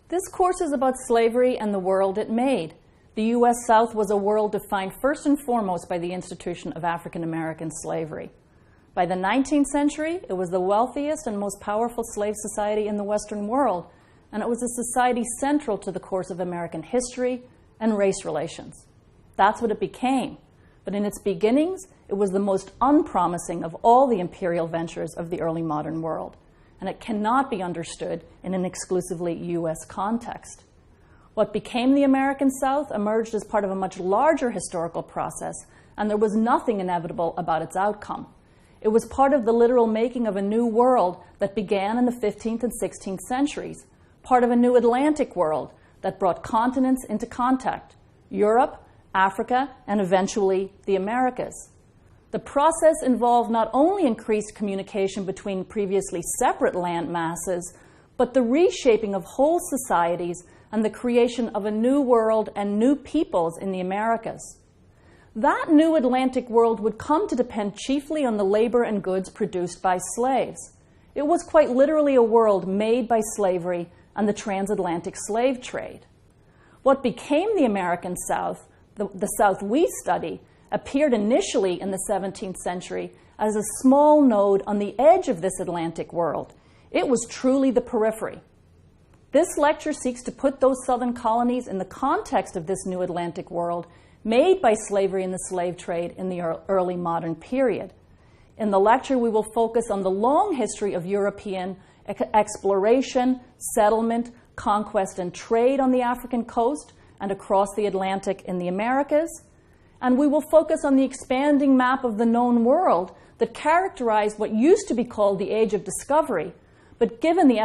This course is about slavery and the world it made. The U.S. South was a world defined first and foremost by the institution of African American slavery. By the 19th century, it was the wealthiest and most powerful slave society in the Western world, and it was a society central to the course of American history and race relations. That's what it became. But in its beginnings, it was the most unpromising of all the imperial ventures of the early modern world, and it cannot be understood in an exclusively U.S. context. What became the American South emerged as part of a much larger historical process, and there was nothing inevitable about its outcome. It was part of the literal making of a new world that began in the 15th and 16th centuries, part of a new Atlantic world that brought continents into contact: Europe, Africa, and eventually the Americas. The process involved not only increased communication between previously separate land masses, but the reshaping of whole societies and the creation of a new world and new peoples in the Americas. That new Atlantic world would come to depend chiefly on the labor and goods produced by slaves. It was quite literally a world made by slavery and the transatlantic slave trade. What became the American South, the South we study, appeared initially in the 17th century as a small node on the edge of this Atlantic world. It was truly the periphery. This lecture seeks to put those southern colonies in the context of this new Atlantic world made by slavery and the slave trade in the early modern period. In the lecture, we will focus on the long history of European exploration, settlement, conquest, and trade on the African coast and across the Atlantic in the Americas. And we will focus on the expanding map of the known world that characterized what used to be called the Age of Discovery, but given the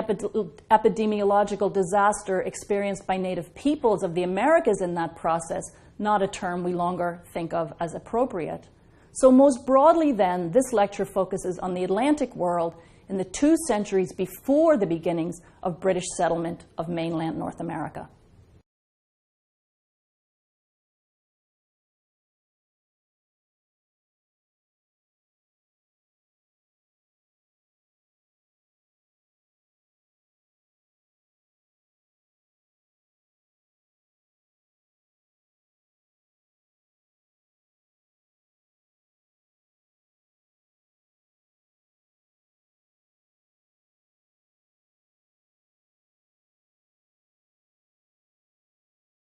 epidemiological disaster experienced by native peoples of the Americas in that process, not a term we longer think of as appropriate. So most broadly then, this lecture focuses on the Atlantic world in the 2 centuries before the beginnings of British settlement of mainland North America.